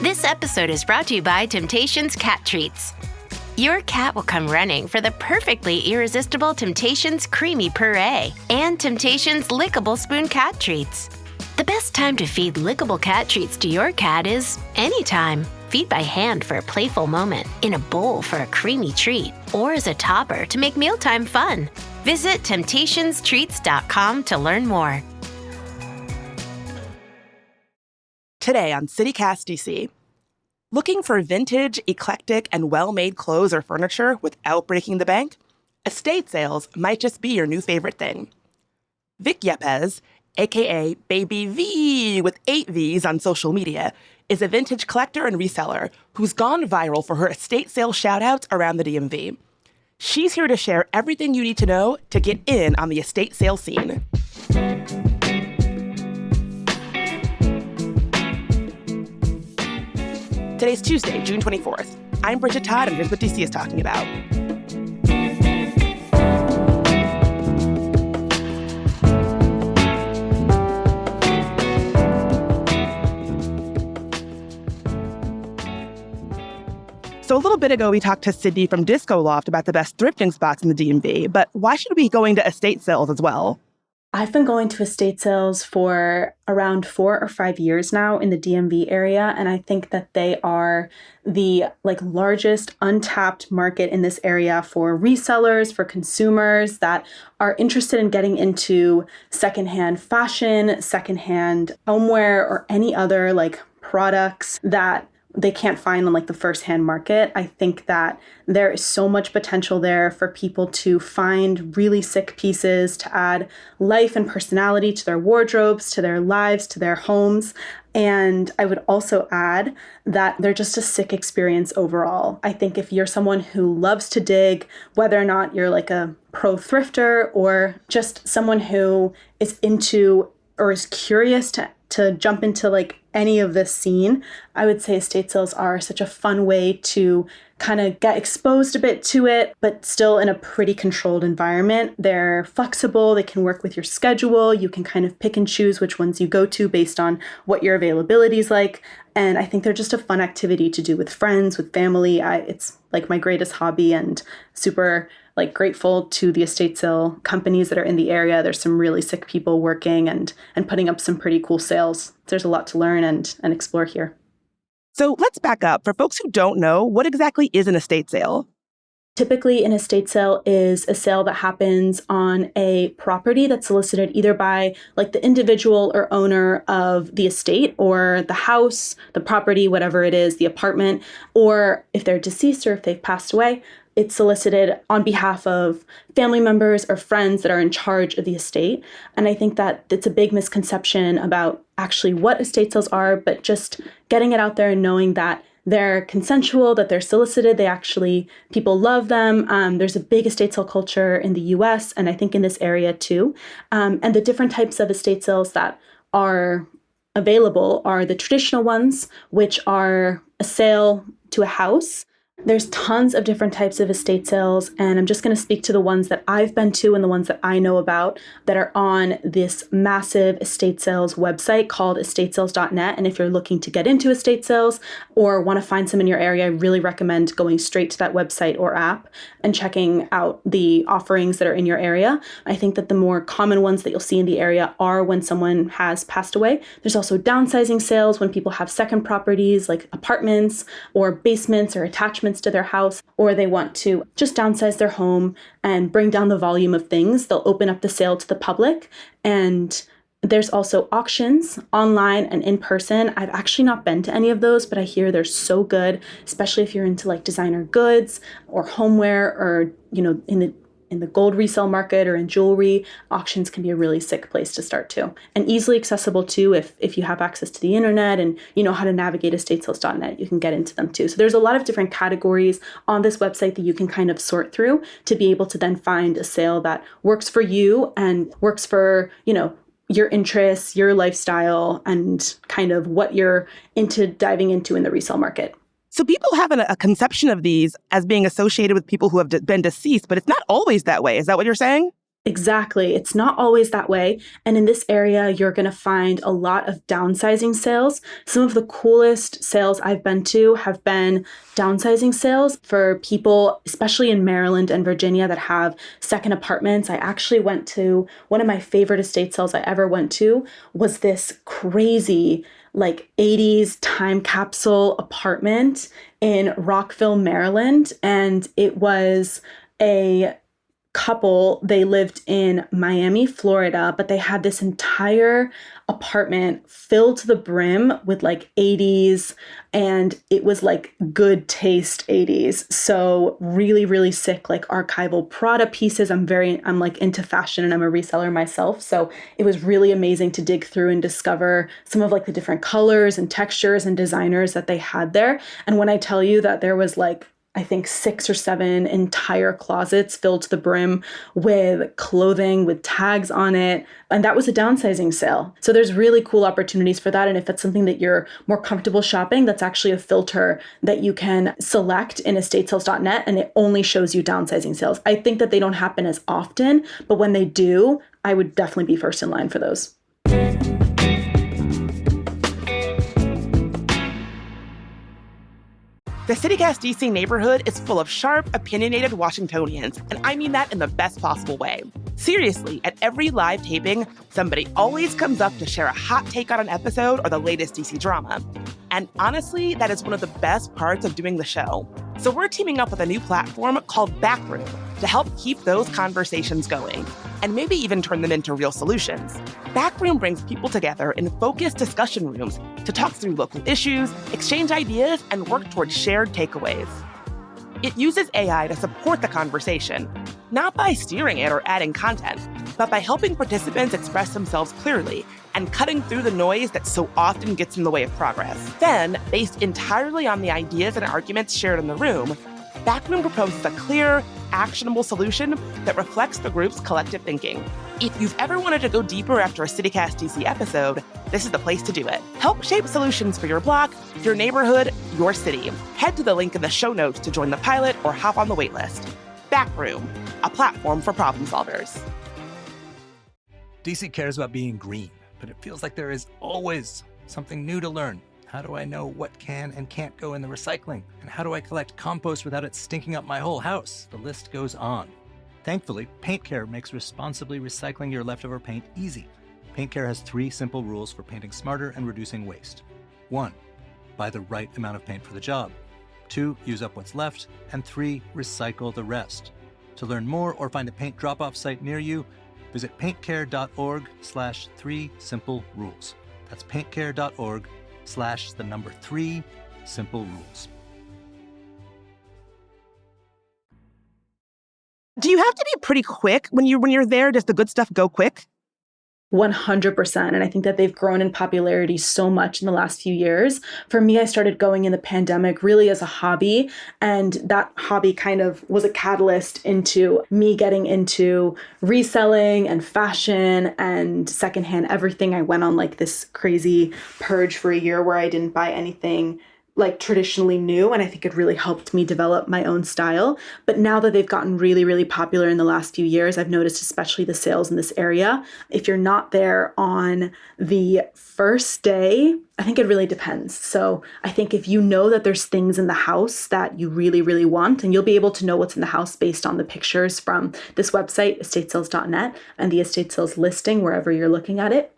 This episode is brought to you by Temptations Cat Treats. Your cat will come running for the perfectly irresistible Temptations Creamy Puree and Temptations Lickable Spoon Cat Treats. The best time to feed lickable cat treats to your cat is anytime. Feed by hand for a playful moment, in a bowl for a creamy treat, or as a topper to make mealtime fun. Visit TemptationsTreats.com to learn more. Today on CityCast DC, looking for vintage, eclectic, and well-made clothes or furniture without breaking the bank? Estate sales might just be your new favorite thing. Vic Yepes, aka Baby V with 8 V's on social media, is a vintage collector and reseller who's gone viral for her estate sale shoutouts around the DMV. She's here to share everything you need to know to get in on the estate sale scene. Today's Tuesday, June 24th. I'm Bridget Todd, and here's what DC is talking about. So a little bit ago, we talked to Sydney from Disco Loft about the best thrifting spots in the DMV, but why should we be going to estate sales as well? I've been going to estate sales for around 4 or 5 years now in the DMV area, and I think that they are the largest untapped market in this area for resellers, for consumers that are interested in getting into secondhand fashion, secondhand homeware, or any other products that they can't find on the first-hand market. I think that there is so much potential there for people to find really sick pieces to add life and personality to their wardrobes, to their lives, to their homes. And I would also add that they're just a sick experience overall. I think if you're someone who loves to dig, whether or not you're a pro thrifter or just someone who is into or is curious to jump into any of this scene, I would say estate sales are such a fun way to kind of get exposed a bit to it, but still in a pretty controlled environment. They're flexible, they can work with your schedule, you can kind of pick and choose which ones you go to based on what your availability is like. And I think they're just a fun activity to do with friends, with family. It's my greatest hobby, and super grateful to the estate sale companies that are in the area. There's some really sick people working and putting up some pretty cool sales. There's a lot to learn and explore here. So let's back up. For folks who don't know, what exactly is an estate sale? Typically, an estate sale is a sale that happens on a property that's solicited either by the individual or owner of the estate, or the house, the property, whatever it is, the apartment, or if they're deceased or if they've passed away, it's solicited on behalf of family members or friends that are in charge of the estate. And I think that it's a big misconception about actually what estate sales are, but just getting it out there and knowing that they're consensual, that they're solicited, people love them. There's a big estate sale culture in the US, and I think in this area too. And the different types of estate sales that are available are the traditional ones, which are a sale to a house. There's tons of different types of estate sales, and I'm just going to speak to the ones that I've been to and the ones that I know about that are on this massive estate sales website called estatesales.net. And if you're looking to get into estate sales or want to find some in your area, I really recommend going straight to that website or app and checking out the offerings that are in your area. I think that the more common ones that you'll see in the area are when someone has passed away. There's also downsizing sales when people have second properties like apartments or basements or attachments to their house, or they want to just downsize their home and bring down the volume of things. They'll open up the sale to the public. And there's also auctions online and in person. I've actually not been to any of those, but I hear they're so good, especially if you're into designer goods or homeware, or in the gold resale market or in jewelry. Auctions can be a really sick place to start too, and easily accessible too. If you have access to the internet and you know how to navigate estatesales.net, you can get into them too. So there's a lot of different categories on this website that you can kind of sort through to be able to then find a sale that works for you and works for, your interests, your lifestyle, and kind of what you're into diving into in the resale market. So people have a conception of these as being associated with people who have been deceased, but it's not always that way. Is that what you're saying? Exactly. It's not always that way. And in this area, you're going to find a lot of downsizing sales. Some of the coolest sales I've been to have been downsizing sales for people, especially in Maryland and Virginia, that have second apartments. I actually went to one of my favorite estate sales I ever went to was this crazy like 80s time capsule apartment in Rockville, Maryland. And it was a couple. They lived in Miami, Florida, but they had this entire apartment filled to the brim with like 80s, and it was like good taste 80s. So really, really sick, like archival Prada pieces. I'm like into fashion and I'm a reseller myself. So it was really amazing to dig through and discover some of like the different colors and textures and designers that they had there. And when I tell you that there was like I think 6 or 7 entire closets filled to the brim with clothing with tags on it. And that was a downsizing sale. So there's really cool opportunities for that. And if it's something that you're more comfortable shopping, that's actually a filter that you can select in estatesales.net, and it only shows you downsizing sales. I think that they don't happen as often, but when they do, I would definitely be first in line for those. The CityCast DC neighborhood is full of sharp, opinionated Washingtonians, and I mean that in the best possible way. Seriously, at every live taping, somebody always comes up to share a hot take on an episode or the latest DC drama. And honestly, that is one of the best parts of doing the show. So we're teaming up with a new platform called Backroom to help keep those conversations going, and maybe even turn them into real solutions. Backroom brings people together in focused discussion rooms to talk through local issues, exchange ideas, and work towards shared takeaways. It uses AI to support the conversation, not by steering it or adding content, but by helping participants express themselves clearly and cutting through the noise that so often gets in the way of progress. Then, based entirely on the ideas and arguments shared in the room, Backroom proposes a clear, actionable solution that reflects the group's collective thinking. If you've ever wanted to go deeper after a CityCast DC episode, this is the place to do it. Help shape solutions for your block, your neighborhood, your city. Head to the link in the show notes to join the pilot or hop on the waitlist. Backroom, a platform for problem solvers. DC cares about being green, but it feels like there is always something new to learn. How do I know what can and can't go in the recycling? And how do I collect compost without it stinking up my whole house? The list goes on. Thankfully, Paint Care makes responsibly recycling your leftover paint easy. Paint Care has 3 simple rules for painting smarter and reducing waste. 1, buy the right amount of paint for the job. 2, use up what's left. And 3, recycle the rest. To learn more or find a paint drop-off site near you, visit paintcare.org/3simplerules. That's paintcare.org/3 simple rules. Do you have to be pretty quick when you're there? Does the good stuff go quick? 100%. And I think that they've grown in popularity so much in the last few years. For me, I started going in the pandemic really as a hobby. And that hobby kind of was a catalyst into me getting into reselling and fashion and secondhand everything. I went on like this crazy purge for a year where I didn't buy anything like traditionally new, and I think it really helped me develop my own style. But now that they've gotten really, really popular in the last few years, I've noticed especially the sales in this area. If you're not there on the first day, I think it really depends. So I think if you know that there's things in the house that you really, really want, and you'll be able to know what's in the house based on the pictures from this website, estatesales.net, and the estate sales listing wherever you're looking at it.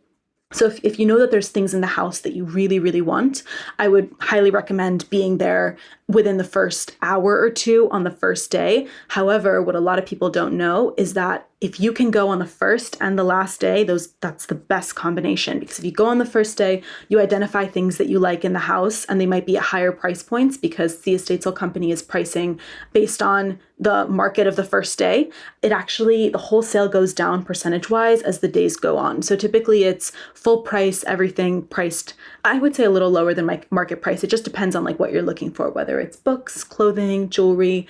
So if you know that there's things in the house that you really, really want, I would highly recommend being there within the first hour or two on the first day. However, what a lot of people don't know is that if you can go on the first and the last day, that's the best combination. Because if you go on the first day, you identify things that you like in the house, and they might be at higher price points because the estate sale company is pricing based on the market of the first day. The whole sale goes down percentage-wise as the days go on. So typically it's full price, everything priced, I would say a little lower than my market price. It just depends on like what you're looking for, whether it's books, clothing, jewelry,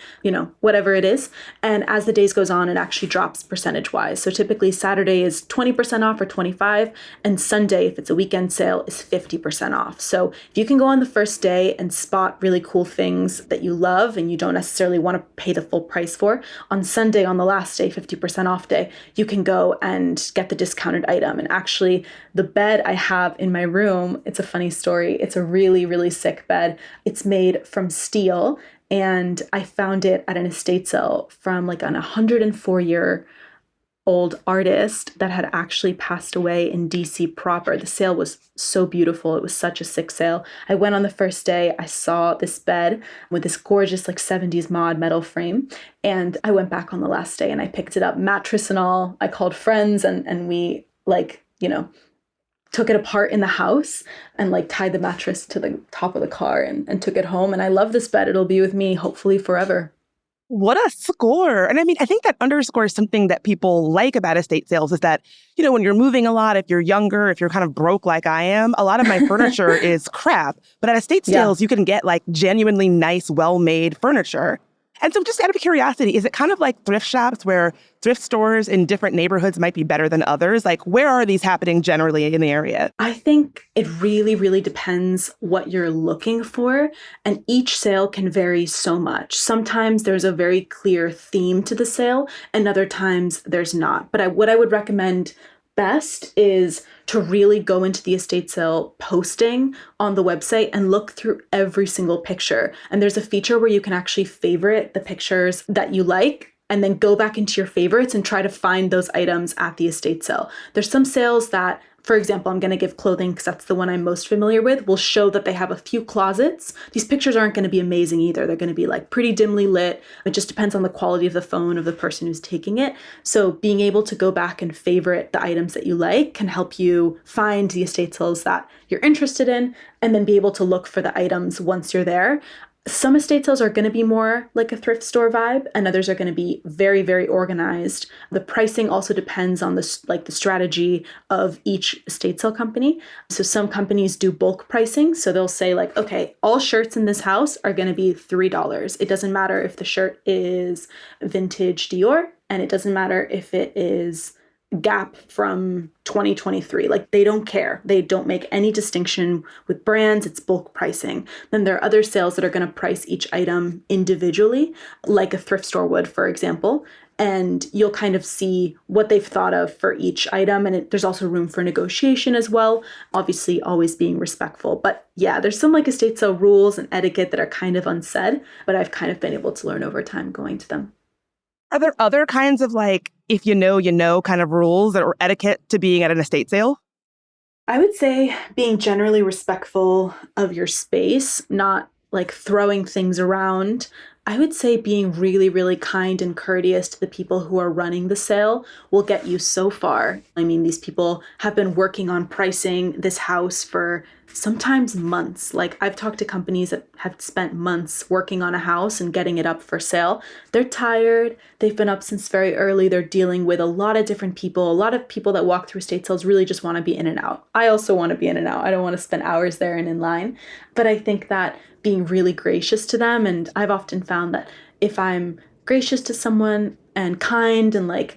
whatever it is. And as the days goes on, it actually drops percentage percentage wise. So typically Saturday is 20% off or 25, and Sunday, if it's a weekend sale, is 50% off. So if you can go on the first day and spot really cool things that you love and you don't necessarily want to pay the full price for, on Sunday, on the last day, 50% off day, you can go and get the discounted item. And actually, the bed I have in my room, it's a funny story. It's a really, really sick bed. It's made from steel. And I found it at an estate sale from like an 104-year-old artist that had actually passed away in DC proper. The sale was so beautiful. It was such a sick sale. I went on the first day. I saw this bed with this gorgeous like 70s mod metal frame. And I went back on the last day and I picked it up, mattress and all. I called friends and we took it apart in the house and like tied the mattress to the top of the car and took it home. And I love this bed. It'll be with me hopefully forever. What a score. And I mean, I think that underscores something that people like about estate sales is that, when you're moving a lot, if you're younger, if you're kind of broke like I am, a lot of my furniture is crap. But at estate sales, you can get like genuinely nice, well-made furniture. And so just out of curiosity, is it kind of like thrift shops where thrift stores in different neighborhoods might be better than others? Like, where are these happening generally in the area? I think it really, really depends what you're looking for. And each sale can vary so much. Sometimes there's a very clear theme to the sale, and other times there's not. But what I would recommend best is to really go into the estate sale posting on the website and look through every single picture. And there's a feature where you can actually favorite the pictures that you like and then go back into your favorites and try to find those items at the estate sale. There's some sales that, for example, I'm going to give clothing because that's the one I'm most familiar with, will show that they have a few closets. These pictures aren't going to be amazing either. They're going to be like pretty dimly lit. It just depends on the quality of the phone of the person who's taking it. So being able to go back and favorite the items that you like can help you find the estate sales that you're interested in and then be able to look for the items once you're there. Some estate sales are going to be more like a thrift store vibe, and others are going to be very, very organized. The pricing also depends on the strategy of each estate sale company. So some companies do bulk pricing. So they'll say like, okay, all shirts in this house are going to be $3. It doesn't matter if the shirt is vintage Dior, and it doesn't matter if it is Gap from 2023. Like, they don't care. They don't make any distinction with brands. It's bulk pricing. Then there are other sales that are going to price each item individually, like a thrift store would, for example. And you'll kind of see what they've thought of for each item. And there's also room for negotiation as well. Obviously, always being respectful. But yeah, there's some like estate sale rules and etiquette that are kind of unsaid, but I've kind of been able to learn over time going to them. Are there other kinds of like, if you know kind of rules or etiquette to being at an estate sale? I would say being generally respectful of your space, not like throwing things around. I would say being really, really kind and courteous to the people who are running the sale will get you so far. I mean, these people have been working on pricing this house for sometimes months. Like, I've talked to companies that have spent months working on a house and getting it up for sale. They're tired. They've been up since very early. They're dealing with a lot of different people. A lot of people that walk through estate sales really just want to be in and out. I also want to be in and out. I don't want to spend hours there and in line. But I think that being really gracious to them, and I've often found that if I'm gracious to someone and kind and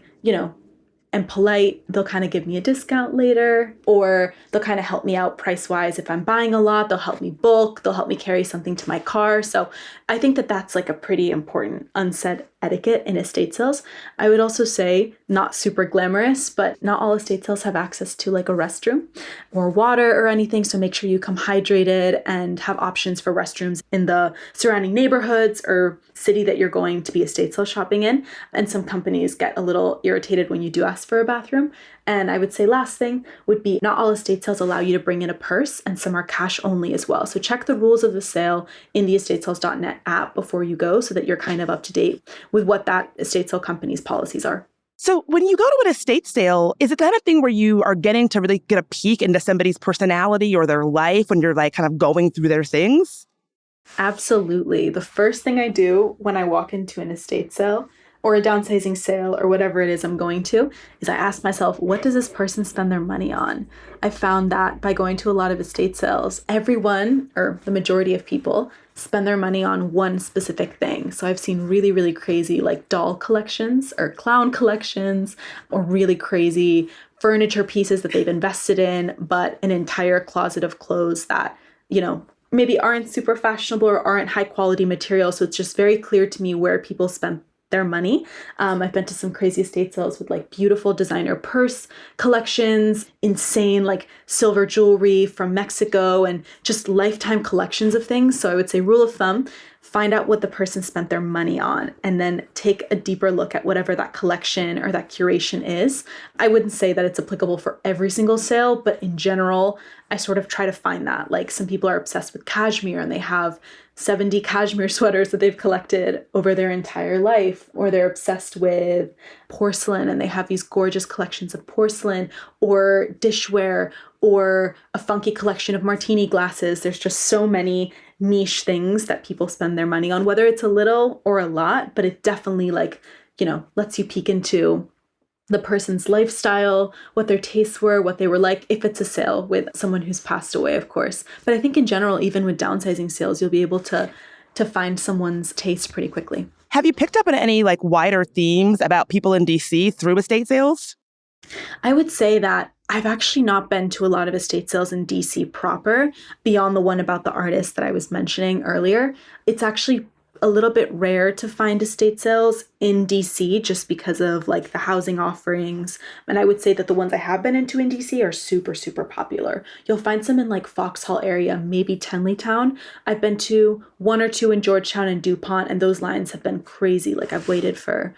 and polite, they'll kind of give me a discount later, or they'll kind of help me out price-wise. If I'm buying a lot, they'll help me bulk, they'll help me carry something to my car. So I think that that's like a pretty important unsaid etiquette in estate sales. I would also say not super glamorous, but not all estate sales have access to like a restroom or water or anything. So make sure you come hydrated and have options for restrooms in the surrounding neighborhoods or city that you're going to be estate sale shopping in. And some companies get a little irritated when you do ask for a bathroom. And I would say last thing would be not all estate sales allow you to bring in a purse, and some are cash only as well. So check the rules of the sale in the estatesales.net app before you go so that you're kind of up to date with what that estate sale company's policies are. So when you go to an estate sale, is it the kind of thing where you are getting to really get a peek into somebody's personality or their life when you're like kind of going through their things? Absolutely. The first thing I do when I walk into an estate sale, or a downsizing sale or whatever it is I'm going to, is I ask myself, what does this person spend their money on? I found that by going to a lot of estate sales, everyone, or the majority of people, spend their money on one specific thing. So I've seen really, really crazy like doll collections or clown collections, or really crazy furniture pieces that they've invested in, but an entire closet of clothes that, maybe aren't super fashionable or aren't high quality material. So it's just very clear to me where people spend their money. I've been to some crazy estate sales with like beautiful designer purse collections, insane like silver jewelry from Mexico, and just lifetime collections of things. So I would say rule of thumb, find out what the person spent their money on, and then take a deeper look at whatever that collection or that curation is. I wouldn't say that it's applicable for every single sale, but in general, I sort of try to find that. Like some people are obsessed with cashmere and they have 70 cashmere sweaters that they've collected over their entire life, or they're obsessed with porcelain and they have these gorgeous collections of porcelain or dishware, or a funky collection of martini glasses. There's just so many niche things that people spend their money on, whether it's a little or a lot, but it definitely lets you peek into the person's lifestyle, what their tastes were, what they were like, if it's a sale with someone who's passed away, of course. But I think in general, even with downsizing sales, you'll be able to find someone's taste pretty quickly. Have you picked up on any wider themes about people in DC through estate sales? I would say that I've actually not been to a lot of estate sales in DC proper, beyond the one about the artist that I was mentioning earlier. It's actually a little bit rare to find estate sales in DC just because of the housing offerings. And I would say that the ones I have been into in DC are super, super popular. You'll find some in Foxhall area, maybe Tenleytown. I've been to one or two in Georgetown and DuPont, and those lines have been crazy. I've waited for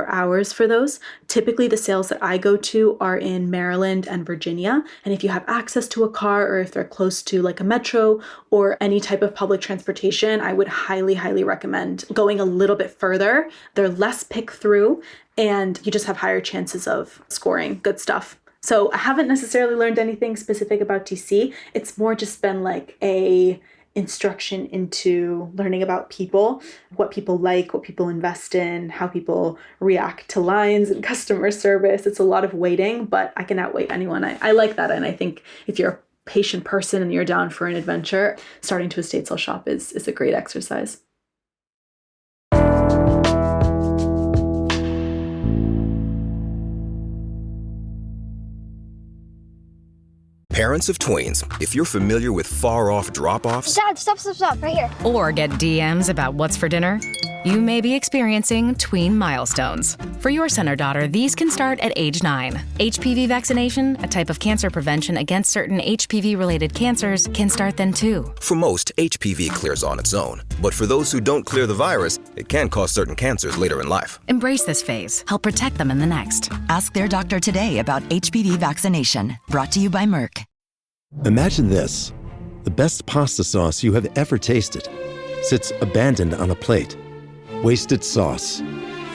hours for those. Typically, the sales that I go to are in Maryland and Virginia. And if you have access to a car, or if they're close to a metro or any type of public transportation, I would highly, highly recommend going a little bit further. They're less pick through, and you just have higher chances of scoring good stuff. So I haven't necessarily learned anything specific about DC. It's more just been a instruction into learning about people, what people like, what people invest in, how people react to lines and customer service. It's a lot of waiting, but I can outwait anyone. I like that. And I think if you're a patient person and you're down for an adventure, starting to estate sale shop is a great exercise. Parents of tweens, if you're familiar with far-off drop-offs... Dad, stop, right here. Or get DMs about what's for dinner, you may be experiencing tween milestones. For your son or daughter, these can start at age 9. HPV vaccination, a type of cancer prevention against certain HPV-related cancers, can start then too. For most, HPV clears on its own. But for those who don't clear the virus, it can cause certain cancers later in life. Embrace this phase. Help protect them in the next. Ask their doctor today about HPV vaccination. Brought to you by Merck. Imagine this. The best pasta sauce you have ever tasted sits abandoned on a plate. Wasted sauce.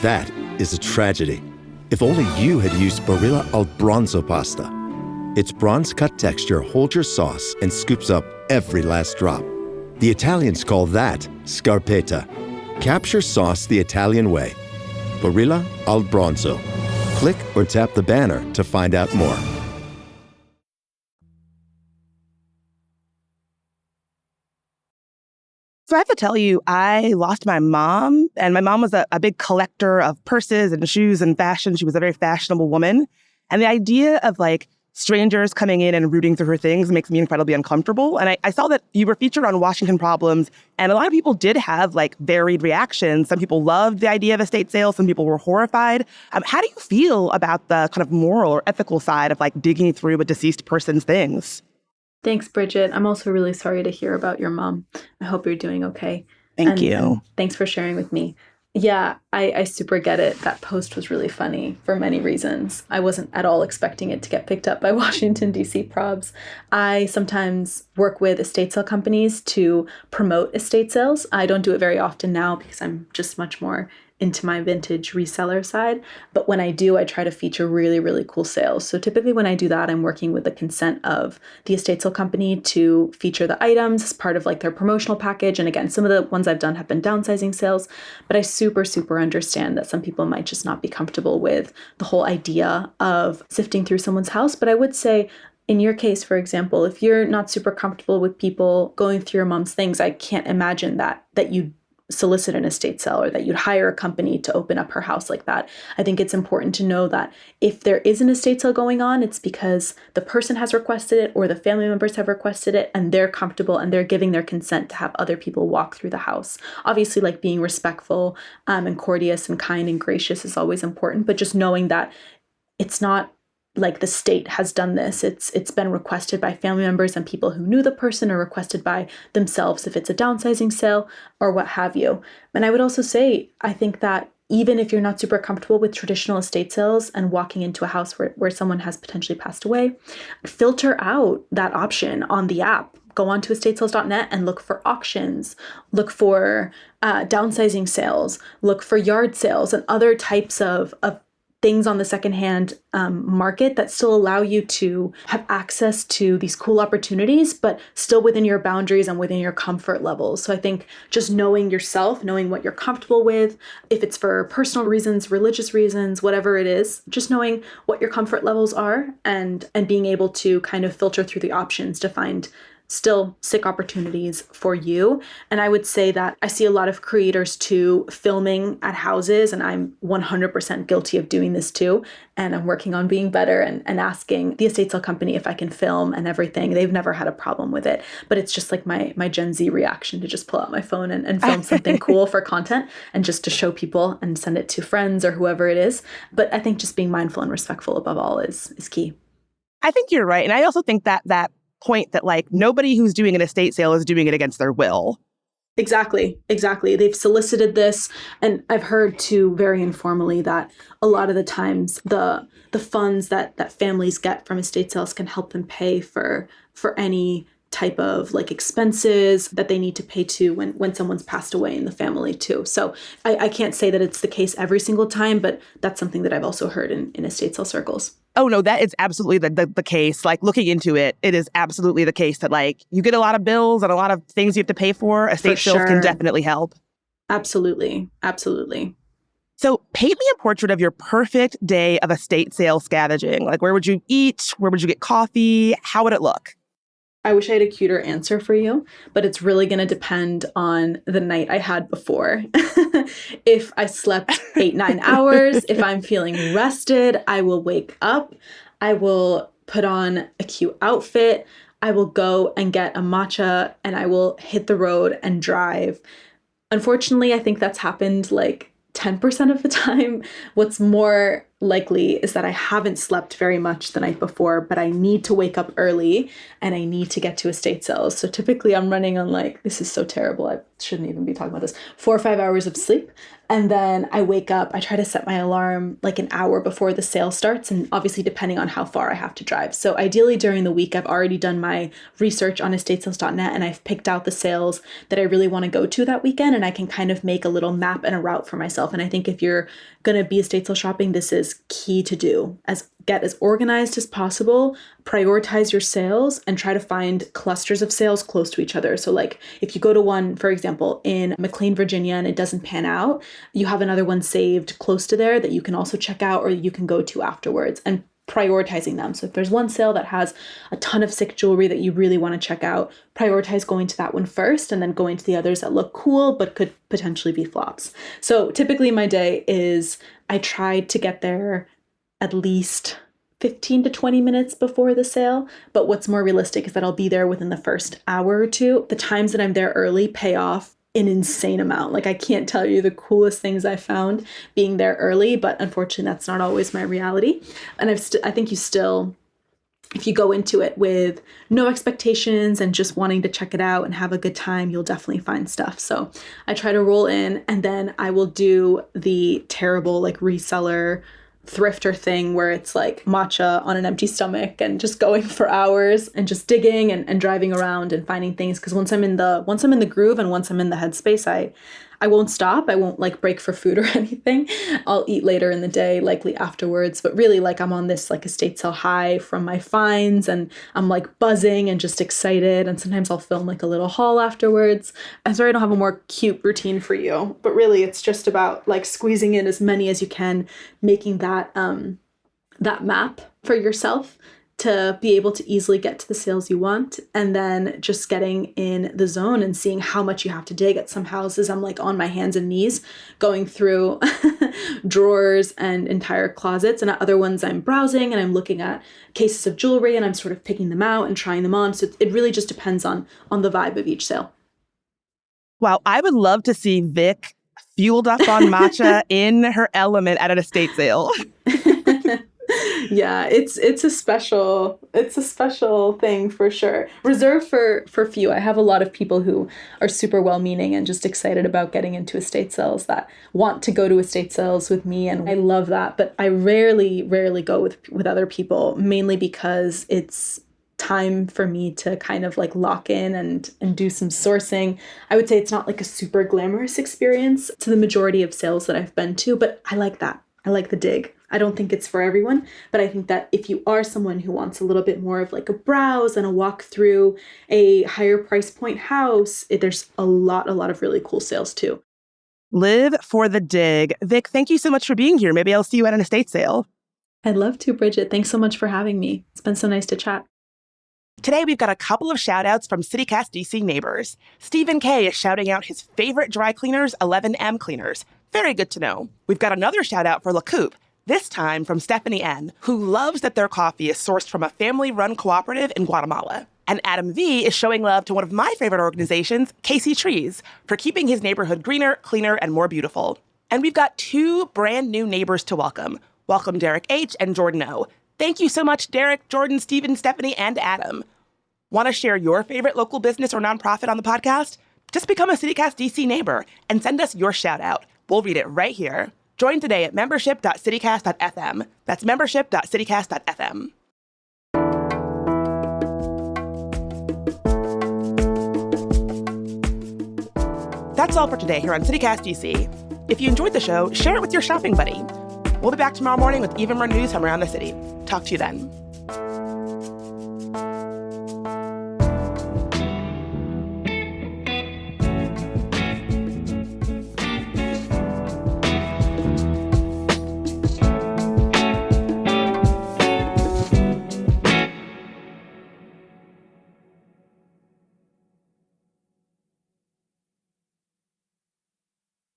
That is a tragedy. If only you had used Barilla al Bronzo pasta. Its bronze-cut texture holds your sauce and scoops up every last drop. The Italians call that scarpetta. Capture sauce the Italian way. Barilla al Bronzo. Click or tap the banner to find out more. So I have to tell you, I lost my mom, and my mom was a big collector of purses and shoes and fashion. She was a very fashionable woman. And the idea of strangers coming in and rooting through her things makes me incredibly uncomfortable. And I saw that you were featured on Washington Problems, and a lot of people did have varied reactions. Some people loved the idea of estate sales. Some people were horrified. How do you feel about the kind of moral or ethical side of digging through a deceased person's things? Thanks, Bridget. I'm also really sorry to hear about your mom. I hope you're doing okay. Thank you. And thanks for sharing with me. Yeah, I super get it. That post was really funny for many reasons. I wasn't at all expecting it to get picked up by Washington, D.C. probs. I sometimes work with estate sale companies to promote estate sales. I don't do it very often now because I'm just much more into my vintage reseller side. But when I do, I try to feature really, really cool sales. So typically when I do that, I'm working with the consent of the estate sale company to feature the items as part of like their promotional package. And again, some of the ones I've done have been downsizing sales, but I super, super understand that some people might just not be comfortable with the whole idea of sifting through someone's house. But I would say, in your case, for example, if you're not super comfortable with people going through your mom's things, I can't imagine that you solicit an estate sale or that you'd hire a company to open up her house like that. I think it's important to know that if there is an estate sale going on, it's because the person has requested it or the family members have requested it and they're comfortable and they're giving their consent to have other people walk through the house. Obviously, like being respectful and courteous and kind and gracious is always important, but just knowing that it's not like the state has done this. It's been requested by family members and people who knew the person or requested by themselves if it's a downsizing sale or what have you. And I would also say, I think that even if you're not super comfortable with traditional estate sales and walking into a house where someone has potentially passed away, filter out that option on the app. Go on to estatesales.net and look for auctions, look for downsizing sales, look for yard sales and other types of things on the secondhand market that still allow you to have access to these cool opportunities, but still within your boundaries and within your comfort levels. So I think just knowing yourself, knowing what you're comfortable with, if it's for personal reasons, religious reasons, whatever it is, just knowing what your comfort levels are and being able to kind of filter through the options to find still sick opportunities for you. And I would say that I see a lot of creators too filming at houses, and I'm 100% guilty of doing this too. And I'm working on being better and asking the estate sale company if I can film and everything. They've never had a problem with it, but it's just like my Gen Z reaction to just pull out my phone and film something cool for content and just to show people and send it to friends or whoever it is. But I think just being mindful and respectful above all is key. I think you're right. And I also think that point that like nobody who's doing an estate sale is doing it against their will. Exactly. They've solicited this. And I've heard too, very informally, that a lot of the times the funds that families get from estate sales can help them pay for any type of like expenses that they need to pay to when someone's passed away in the family too. So I can't say that it's the case every single time, but that's something that I've also heard in estate sale circles. Oh, no, that is absolutely the case. Like looking into it, it is absolutely the case that like you get a lot of bills and a lot of things you have to pay for. Estate sales can definitely help. Absolutely. So paint me a portrait of your perfect day of estate sale scavenging. Like where would you eat? Where would you get coffee? How would it look? I wish I had a cuter answer for you, but it's really going to depend on the night I had before. If I slept 8-9 hours, if I'm feeling rested, I will wake up. I will put on a cute outfit. I will go and get a matcha and I will hit the road and drive. Unfortunately, I think that's happened like 10% of the time. What's more likely is that I haven't slept very much the night before, but I need to wake up early and I need to get to estate sales. So typically I'm running on like, this is so terrible, I shouldn't even be talking about this, 4 or 5 hours of sleep. And then I wake up, I try to set my alarm like an hour before the sale starts, and obviously depending on how far I have to drive. So ideally during the week, I've already done my research on estatesales.net and I've picked out the sales that I really want to go to that weekend, and I can kind of make a little map and a route for myself. And I think if you're going to be estate sale shopping, this is key to do. Get as organized as possible, prioritize your sales, and try to find clusters of sales close to each other. So like if you go to one, for example, in McLean, Virginia, and it doesn't pan out, you have another one saved close to there that you can also check out or you can go to afterwards, and prioritizing them. So if there's one sale that has a ton of sick jewelry that you really want to check out, prioritize going to that one first and then going to the others that look cool but could potentially be flops. So typically my day is I try to get there at least 15 to 20 minutes before the sale. But what's more realistic is that I'll be there within the first hour or two. The times that I'm there early pay off an insane amount. Like I can't tell you the coolest things I found being there early, but unfortunately that's not always my reality. And I think you still, if you go into it with no expectations and just wanting to check it out and have a good time, you'll definitely find stuff. So I try to roll in, and then I will do the terrible like reseller thrifter thing where it's like matcha on an empty stomach and just going for hours and just digging and driving around and finding things. Because once I'm in the groove and once I'm in the headspace, I won't stop. I won't like break for food or anything. I'll eat later in the day, likely afterwards. But really, like, I'm on this like estate sale high from my finds, and I'm like buzzing and just excited. And sometimes I'll film like a little haul afterwards. I'm sorry I don't have a more cute routine for you, but really it's just about like squeezing in as many as you can, making that that map for yourself to be able to easily get to the sales you want, and then just getting in the zone and seeing how much you have to dig. At some houses, I'm like on my hands and knees going through drawers and entire closets, and at other ones I'm browsing and I'm looking at cases of jewelry and I'm sort of picking them out and trying them on. So it really just depends on the vibe of each sale. Wow, I would love to see Vic fueled up on matcha in her element at an estate sale. Yeah, it's a special thing for sure. Reserved for few. I have a lot of people who are super well-meaning and just excited about getting into estate sales that want to go to estate sales with me, and I love that. But I rarely go with other people, mainly because it's time for me to kind of like lock in and do some sourcing. I would say it's not like a super glamorous experience to the majority of sales that I've been to, but I like that. I like the dig. I don't think it's for everyone, but I think that if you are someone who wants a little bit more of like a browse and a walk through a higher price point house, there's a lot of really cool sales too. Live for the dig. Vic, thank you so much for being here. Maybe I'll see you at an estate sale. I'd love to, Bridget. Thanks so much for having me. It's been so nice to chat. Today, we've got a couple of shout-outs from CityCast DC neighbors. Stephen K is shouting out his favorite dry cleaners, 11M Cleaners. Very good to know. We've got another shout-out for La Coupe, this time from Stephanie N., who loves that their coffee is sourced from a family-run cooperative in Guatemala. And Adam V is showing love to one of my favorite organizations, Casey Trees, for keeping his neighborhood greener, cleaner, and more beautiful. And we've got two brand new neighbors to welcome. Welcome Derek H. and Jordan O. Thank you so much, Derek, Jordan, Stephen, Stephanie, and Adam. Want to share your favorite local business or nonprofit on the podcast? Just become a CityCast DC neighbor and send us your shout out. We'll read it right here. Join today at membership.citycast.fm. That's membership.citycast.fm. That's all for today here on CityCast DC. If you enjoyed the show, share it with your shopping buddy. We'll be back tomorrow morning with even more news from around the city. Talk to you then.